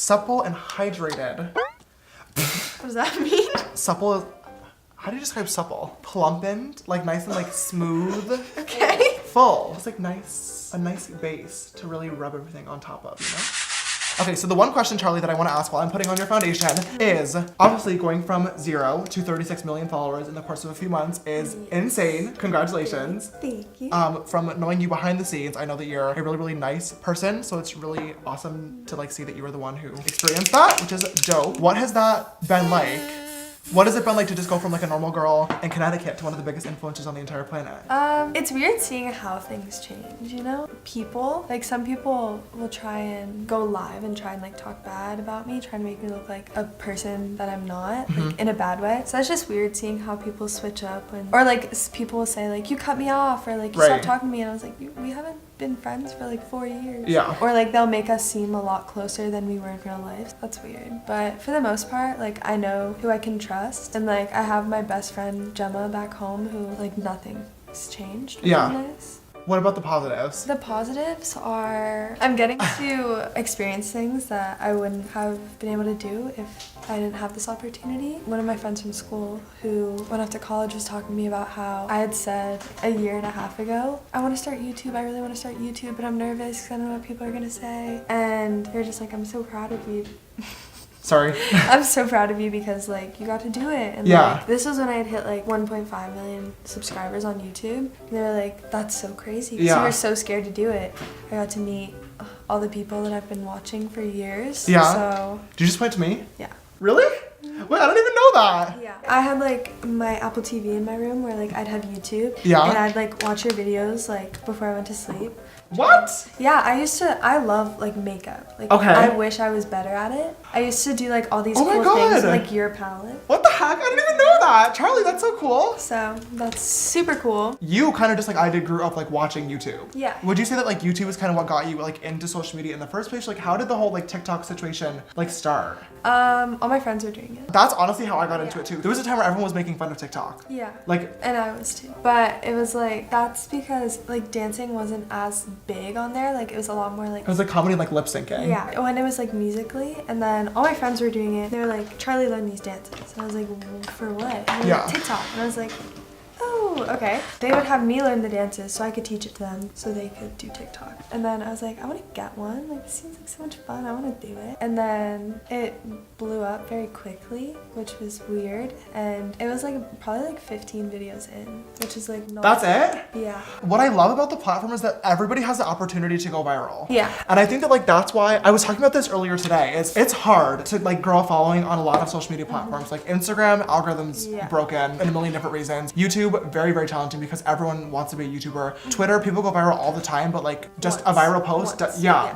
supple and hydrated. What does that mean? Supple, how do you describe supple? Plumpened, like nice and like smooth. Okay. Full. It's like nice, a nice base to really rub everything on top of, you know? Okay, so the one question, Charli, that I want to ask while I'm putting on your foundation is, obviously going from 0 to 36 million followers in the course of a few months is insane. Congratulations. Thank you. From knowing you behind the scenes, I know that you're a really, really nice person, so it's really awesome to like see that you were the one who experienced that, which is dope. What has that been like? What has it been like to just go from like a normal girl in Connecticut to one of the biggest influencers on the entire planet? It's weird seeing how things change, you know? People, like some people will try and go live and try and like talk bad about me, trying to make me look like a person that I'm not, like in a bad way. So it's just weird seeing how people switch up or like people will say like, you cut me off or like you stopped talking to me, and I was like, we haven't been friends for like 4 years. Yeah. Or like they'll make us seem a lot closer than we were in real life. That's weird. But for the most part, like I know who I can trust, and like I have my best friend Gemma back home who like nothing's changed. Yeah. Nice. What about the positives? The positives are I'm getting to experience things that I wouldn't have been able to do if I didn't have this opportunity. One of my friends from school who went off to college was talking to me about how I had said a year and a half ago, I want to start YouTube, I really want to start YouTube, but I'm nervous because I don't know what people are going to say. And you're just like, I'm so proud of you. Sorry. I'm so proud of you because like you got to do it. And like this was when I had hit like 1.5 million subscribers on YouTube. And they were like, that's so crazy. Because you were so scared to do it. I got to meet all the people that I've been watching for years. Yeah. So Did you just point to me? yeah. Really? Wait, I don't even know that. Yeah. I had like my Apple TV in my room where like I'd have YouTube. Yeah. And I'd like watch your videos like before I went to sleep. What? Yeah, I love like makeup. Like I wish I was better at it. I used to do like all these cool things with like your palette. What the heck? I didn't even know that. Charli, that's so cool. So that's super cool. You kind of just like I did grew up like watching YouTube. Yeah. Would you say that like YouTube is kind of what got you like into social media in the first place? Like how did the whole like TikTok situation like start? All my friends were doing it. That's honestly how I got into it too. There was a time where everyone was making fun of TikTok. Yeah. Like, and I was too. But it was like, that's because like dancing wasn't as big on there. Like it was a lot more like. It was like comedy and like lip syncing. Yeah. When it was like musically, and then all my friends were doing it. They were like, Charli, learn these dances. And I was like, well, for what? And yeah. Like, TikTok. And I was like, oh, okay. They would have me learn the dances so I could teach it to them so they could do TikTok. And then I was like, I want to get one. Like, this seems like so much fun. I want to do it. And then it blew up very quickly, which was weird. And it was like probably like 15 videos in, which is like not. That's it? Yeah. What I love about the platform is that everybody has the opportunity to go viral. Yeah. And I think that like that's why I was talking about this earlier today. It's hard to like grow a following on a lot of social media platforms. Like Instagram, algorithms broken in a million different reasons. YouTube, very, very challenging because everyone wants to be a YouTuber. Twitter, people go viral all the time, but like just a viral post,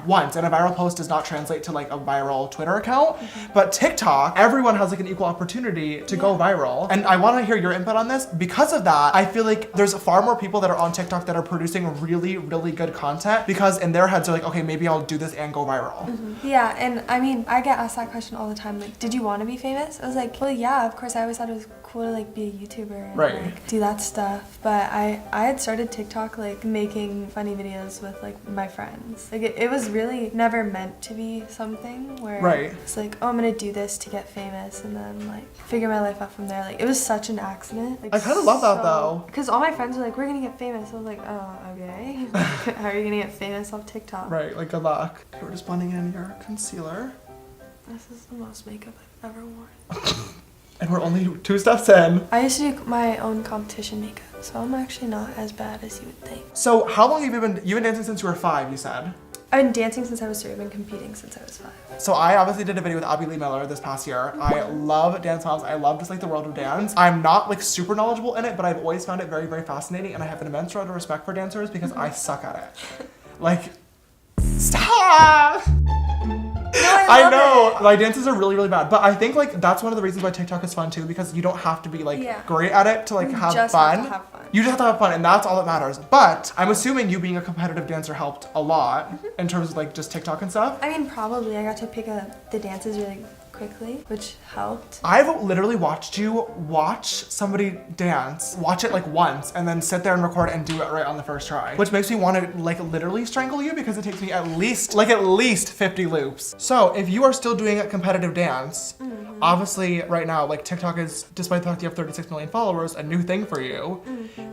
once. And a viral post does not translate to like a viral Twitter account. But TikTok, everyone has like an equal opportunity to go viral. And I want to hear your input on this. Because of that, I feel like there's far more people that are on TikTok that are producing really, really good content because in their heads they're like, okay, maybe I'll do this and go viral. Yeah, and I mean, I get asked that question all the time. Like, did you want to be famous? I was like, well, yeah, of course. I always thought it was cool to like be a YouTuber and like do that stuff. But I had started TikTok like making funny videos with like my friends. Like it was really never meant to be something where it's like, oh, I'm gonna do this to get famous and then like figure my life out from there. Like it was such an accident. Like, I kind of love that though. Because all my friends were like, we're gonna get famous. I was like, oh, okay. How are you gonna get famous off TikTok? Right, like good luck. Okay, we're just blending in your concealer. This is the most makeup I've ever worn. And we're only 2 steps in. I used to do my own competition makeup, so I'm actually not as bad as you would think. So how long have you've been dancing since you were 5, you said? I've been dancing since I was 3. I've been competing since I was 5. So I obviously did a video with Abby Lee Miller this past year. I love dance moms. I love just like the world of dance. I'm not like super knowledgeable in it, but I've always found it very, very fascinating, and I have an immense amount of respect for dancers because I suck at it. Like, stop! No, I know, my dances are really, really bad, but I think like that's one of the reasons why TikTok is fun too, because you don't have to be like great at it to like have fun. Have to have fun. You just have to have fun, and that's all that matters. But I'm assuming you being a competitive dancer helped a lot in terms of like just TikTok and stuff. I mean, probably. I got to pick the dances really quickly, which helped. I've literally watched you watch somebody dance, watch it like once, and then sit there and record and do it right on the first try, which makes me want to like literally strangle you because it takes me at least 50 loops. So if you are still doing a competitive dance, obviously right now, like TikTok is, despite the fact you have 36 million followers, a new thing for you.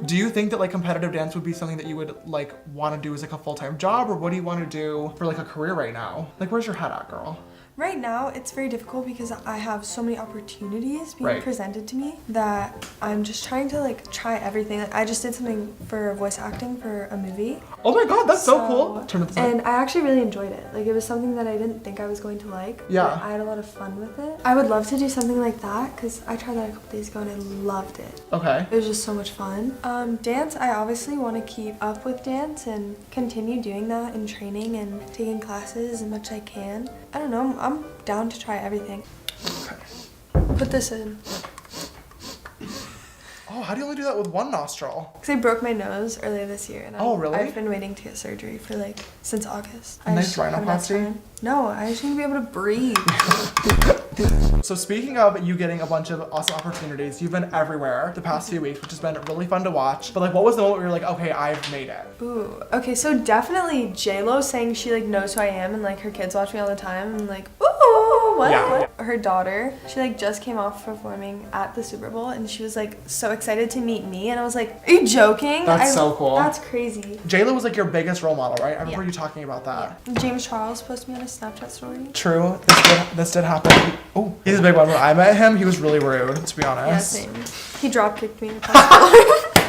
Do you think that like competitive dance would be something that you would like want to do as like a full-time job, or what do you want to do for like a career right now? Like, where's your head at, girl? Right now, it's very difficult because I have so many opportunities being presented to me that I'm just trying to like try everything. Like, I just did something for voice acting for a movie. Oh my god, that's so cool. Turn it this way. And I actually really enjoyed it. Like, it was something that I didn't think I was going to like. Yeah. But I had a lot of fun with it. I would love to do something like that because I tried that a couple days ago and I loved it. Okay. It was just so much fun. Dance, I obviously want to keep up with dance and continue doing that in training and taking classes as much as I can. I don't know, I'm down to try everything. Okay. Put this in. Oh, how do you only do that with one nostril? Because I broke my nose earlier this year. And really? I've been waiting to get surgery for like, since August. Nice rhinoplasty? No, I just need to be able to breathe. So speaking of you getting a bunch of awesome opportunities, you've been everywhere the past few weeks, which has been really fun to watch. But like, what was the moment where you're like, okay, I've made it? Ooh, okay, so definitely J-Lo saying she like knows who I am and like her kids watch me all the time and like, ooh, what? Yeah. Her daughter, she like just came off performing at the Super Bowl and she was like so excited to meet me and I was like, are you joking? That's so cool. That's crazy. J-Lo was like your biggest role model, right? I remember you talking about that. Yeah. James Charles posted me on a Snapchat story. True, this did happen. Oh, he's a big one. When I met him, he was really rude, to be honest. Yeah, same. He drop kicked me in the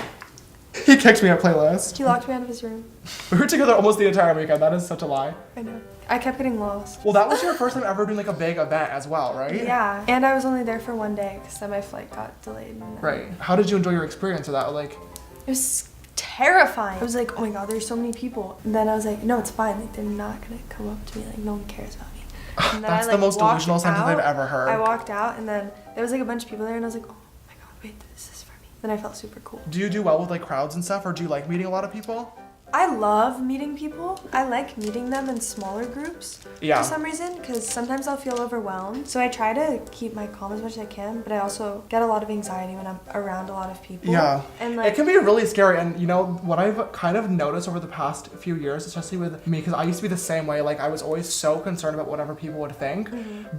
He kicked me at playlist. He locked me out of his room. We were together almost the entire weekend. That is such a lie. I know. I kept getting lost. Well, that was your first time ever doing like a big event as well, right? Yeah, and I was only there for one day because then my flight got delayed. Right. How did you enjoy your experience of that? Like, it was terrifying. I was like, oh my god, there's so many people. And then I was like, no, it's fine. Like, they're not gonna come up to me. Like, no one cares about me. And then that's the most delusional sentence I've ever heard. I walked out and then there was like a bunch of people there and I was like, oh my god, wait, this is for me. Then I felt super cool. Do you do well with like crowds and stuff, or do you like meeting a lot of people? I love meeting people. I like meeting them in smaller groups for some reason because sometimes I'll feel overwhelmed. So I try to keep my calm as much as I can, but I also get a lot of anxiety when I'm around a lot of people. Yeah, and like, it can be really scary. And you know, what I've kind of noticed over the past few years, especially with me, because I used to be the same way. Like, I was always so concerned about whatever people would think.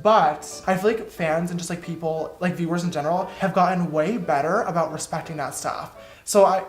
But I feel like fans and just like people, like viewers in general, have gotten way better about respecting that stuff. So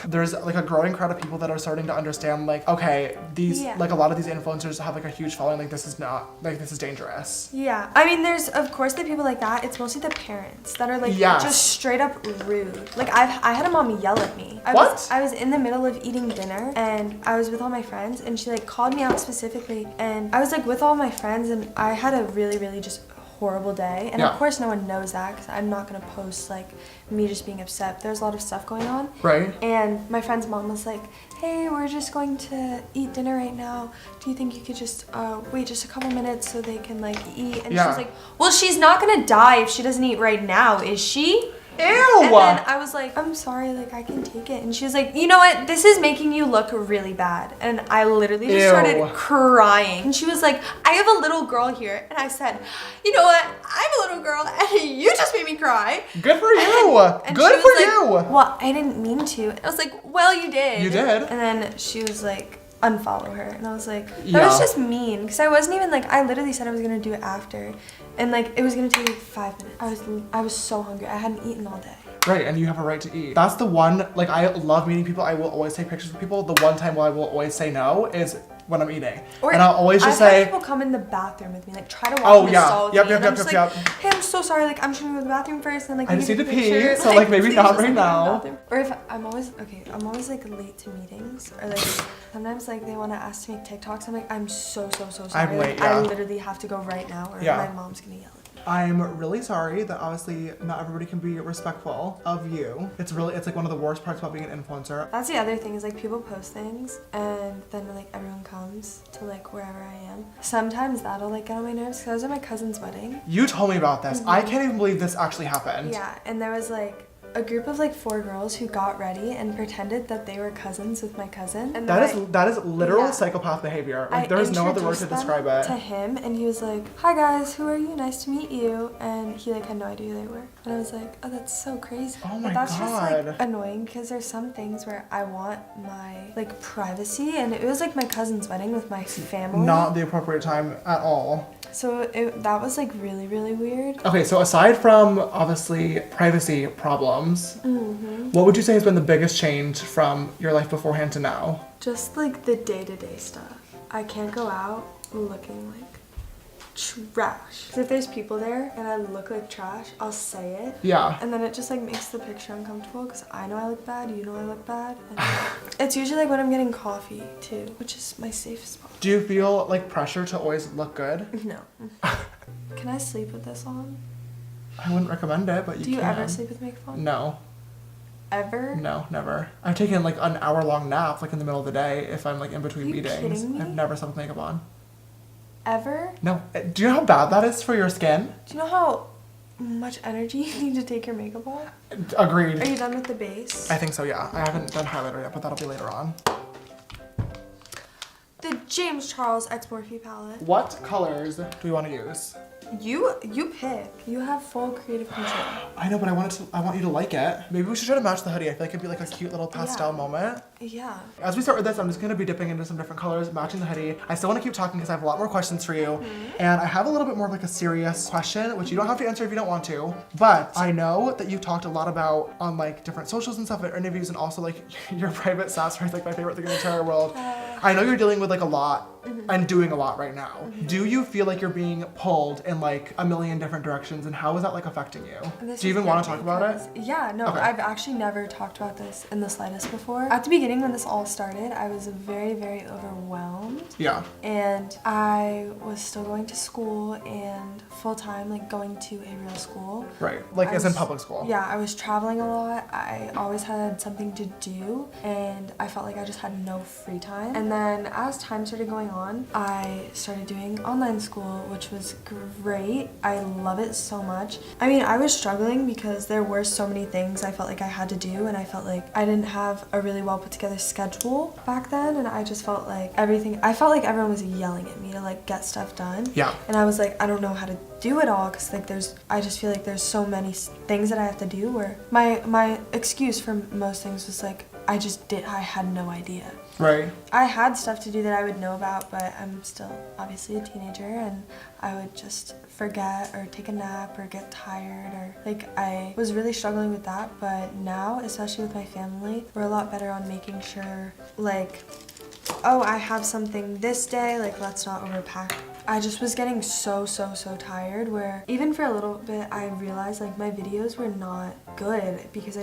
there's like a growing crowd of people that are starting to understand like, okay, these like a lot of these influencers have like a huge following, like this is dangerous. Yeah, I mean, there's of course the people like that. It's mostly the parents that are like just straight up rude. Like I had a mom yell at me. I was in the middle of eating dinner and I was with all my friends and she like called me out specifically and I was like with all my friends and I had a really just horrible day and of course no one knows that because I'm not gonna post like me just being upset. There's a lot of stuff going on, right? And my friend's mom was like, hey, we're just going to eat dinner right now, do you think you could just wait just a couple minutes so they can like eat? And she was like, well, she's not gonna die if she doesn't eat right now, is she? Ew! And then I was like, I'm sorry, like I can take it. And she was like, you know what? This is making you look really bad. And I literally just started crying. And she was like, I have a little girl here. And I said, you know what? I'm a little girl and you just made me cry. Good for you. And good for you. Well, I didn't mean to. And I was like, well, you did. You did. And then she was like, unfollow her. And I was like, that was just mean. Because I wasn't even like, I literally said I was going to do it after. And like, it was going to take like 5 minutes. I was so hungry. I hadn't eaten all day. Right, and you have a right to eat. That's the one, like I love meeting people. I will always take pictures with people. The one time where I will always say no is when I'm eating. And I'll always just say. I've had people come in the bathroom with me, like try to walk in the stall with me. And I'm just like, hey, I'm so sorry, like I'm just gonna go to the bathroom first, and like I just need to pee, so like maybe not right now. Or if I'm always like late to meetings, or like sometimes like they want to ask to make TikToks. I'm like, I'm so sorry. I'm late, I literally have to go right now, or my mom's gonna yell at me. I'm really sorry that obviously not everybody can be respectful of you. It's like one of the worst parts about being an influencer. That's the other thing is like people post things and then like everyone comes to like wherever I am. Sometimes that'll like get on my nerves because I was at my cousin's wedding. You told me about this. I can't even believe this actually happened. Yeah, and there was like a group of like 4 girls who got ready and pretended that they were cousins with my cousin. And that is literal psychopath behavior. Like there is no other word to describe it. To him, and he was like, "Hi guys, who are you? Nice to meet you." And he like had no idea who they were. And I was like, "Oh, that's so crazy." Oh my that's God. just like annoying because there's some things where I want my like privacy, and it was like my cousin's wedding with my family. Not the appropriate time at all. So that was like really, really weird. Okay, so aside from obviously privacy problems, what would you say has been the biggest change from your life beforehand to now? Just like the day-to-day stuff. I can't go out looking like trash. Because if there's people there and I look like trash, I'll say it. Yeah. And then it just like makes the picture uncomfortable because I know I look bad, you know I look bad. And it's usually like when I'm getting coffee too, which is my safe spot. Do you feel like pressure to always look good? No. Can I sleep with this on? I wouldn't recommend it, but you can. Do you ever sleep with makeup on? No. Ever? No, never. I've taken like an hour-long nap like in the middle of the day if I'm like in between Are you meetings. kidding me? I've never slept with makeup on. Ever? No. Do you know how bad that is for your skin? Do you know how much energy you need to take your makeup off? Agreed. Are you done with the base? I think so, yeah. I haven't done highlighter yet, but that'll be later on. The James Charles X Morphe palette. What colors do we want to use? You pick. You have full creative control. I know, but I want you to like it. Maybe we should try to match the hoodie. I feel like it'd be like a cute little pastel moment. Yeah. As we start with this, I'm just gonna be dipping into some different colors, matching the hoodie. I still wanna keep talking because I have a lot more questions for you. And I have a little bit more of like a serious question, which you don't have to answer if you don't want to. But I know that you've talked a lot about on like different socials and stuff, and interviews, and also like your private sass story is like my favorite thing in the entire world. I know you're dealing with like a lot and doing a lot right now. Do you feel like you're being pulled in like a million different directions, and how is that like affecting you? Do you even want to talk about it? Yeah, no, Okay. I've actually never talked about this in the slightest before. At the beginning when this all started, I was very, very overwhelmed. Yeah. And I was still going to school and full-time, like going to a real school. Right, like as in public school. Yeah, I was traveling a lot. I always had something to do, and I felt like I just had no free time. And then as time started going on, I started doing online school, which was great. I love it so much. I mean, I was struggling because there were so many things I felt like I had to do, and I felt like I didn't have a really well put together schedule back then, and I just felt like I felt like everyone was yelling at me to like get stuff done. Yeah. And I was like, I don't know how to do it all because like I just feel like there's so many things that I have to do where my excuse for most things was like I had no idea. Right. I had stuff to do that I would know about, but I'm still obviously a teenager, and I would just forget or take a nap or get tired, or like I was really struggling with that. But now, especially with my family, we're a lot better on making sure like, oh, I have something this day, like let's not overpack. I just was getting so tired where even for a little bit I realized like my videos were not good because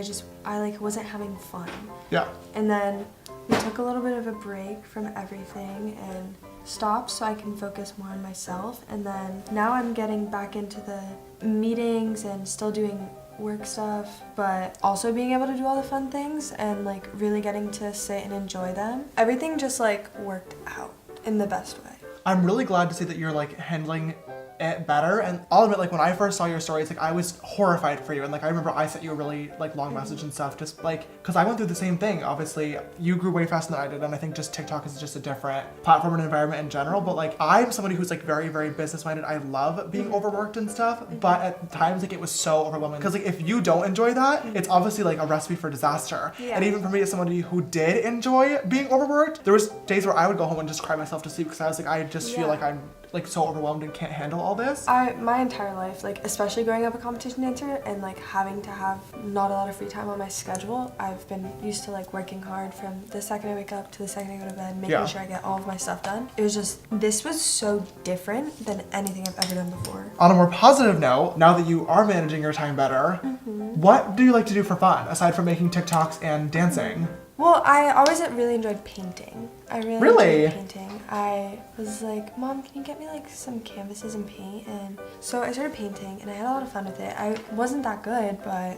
I like wasn't having fun. Yeah. And then we took a little bit of a break from everything and stopped so I can focus more on myself. And then now I'm getting back into the meetings and still doing work stuff, but also being able to do all the fun things and like really getting to sit and enjoy them. Everything just like worked out in the best way. I'm really glad to see that you're like handling it better, and I'll admit, like when I first saw your stories, like I was horrified for you, and like I remember I sent you a really like long message and stuff, just like because I went through the same thing. Obviously you grew way faster than I did, and I think just TikTok is just a different platform and environment in general, but like I'm somebody who's like very, very business minded. I love being overworked and stuff, but at times like it was so overwhelming because like if you don't enjoy that, it's obviously like a recipe for disaster. Yeah. And even for me as somebody who did enjoy being overworked, there was days where I would go home and just cry myself to sleep because I was like, I just feel like I'm like so overwhelmed and can't handle all this. My entire life, like especially growing up a competition dancer and like having to have not a lot of free time on my schedule, I've been used to like working hard from the second I wake up to the second I go to bed, making sure I get all of my stuff done. It was just, this was so different than anything I've ever done before. On a more positive note, now that you are managing your time better, what do you like to do for fun aside from making TikToks and dancing? Well, I always really enjoyed painting. I really enjoyed painting. I was like, Mom, can you get me like some canvases and paint? And so I started painting and I had a lot of fun with it. I wasn't that good, but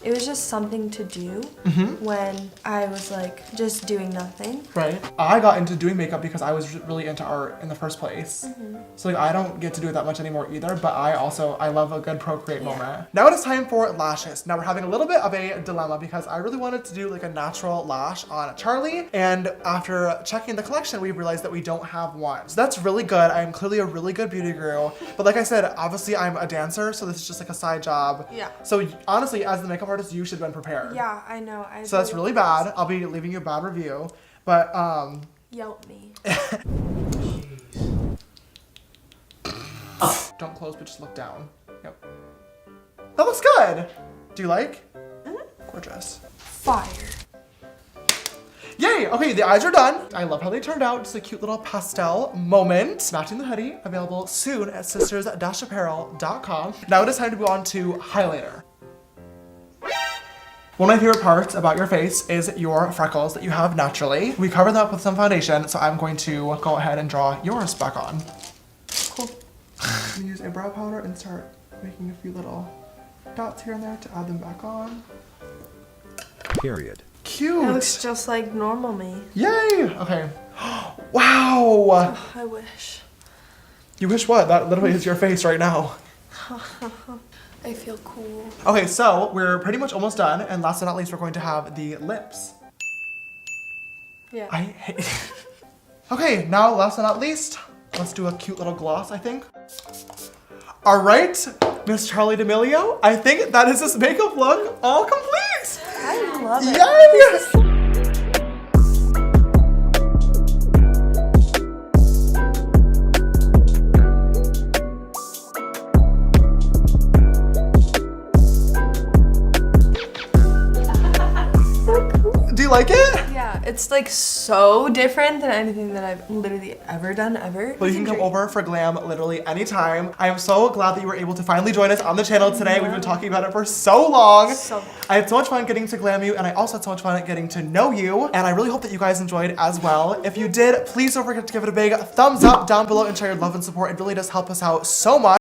it was just something to do when I was like just doing nothing. Right. I got into doing makeup because I was really into art in the first place. So like I don't get to do it that much anymore either, but I love a good Procreate moment. Now it is time for lashes. Now we're having a little bit of a dilemma because I really wanted to do like a natural lash on Charli, and after checking the collection we realized that we don't have one. So that's really good. I'm clearly a really good beauty guru, but like I said, obviously I'm a dancer, so this is just like a side job. Yeah. So honestly, as the makeup artist, you should have been prepared. Yeah, I know. So that's really bad. I'll be leaving you a bad review, but Yelp me. Don't close, but just look down. Yep. That looks good. Do you like? Gorgeous. Fire. Yay! Okay, the eyes are done. I love how they turned out. Just a cute little pastel moment. Matching the hoodie, available soon at sisters-apparel.com. Now it is time to go on to highlighter. One of my favorite parts about your face is your freckles that you have naturally. We covered that up with some foundation, so I'm going to go ahead and draw yours back on. Cool. I'm gonna use a brow powder and start making a few little dots here and there to add them back on. Period. Cute. It looks just like normal me. Yay! Okay. Wow! Oh, I wish. You wish what? That literally is your face right now. I feel cool. Okay, so we're pretty much almost done, and last but not least, we're going to have the lips. Yeah. I hate. Okay, now last but not least, let's do a cute little gloss, I think. All right, Miss Charli D'Amelio, I think that is this makeup look all complete. I love it. Yay! Do you like it? Yeah, it's like so different than anything that I've literally ever done ever. Well, you can come over for glam literally anytime. I am so glad that you were able to finally join us on the channel today. We've been talking about it for so long. I had so much fun getting to glam you, and I also had so much fun getting to know you, and I really hope that you guys enjoyed as well. If you did, please don't forget to give it a big thumbs up down below and share your love and support. It really does help us out so much.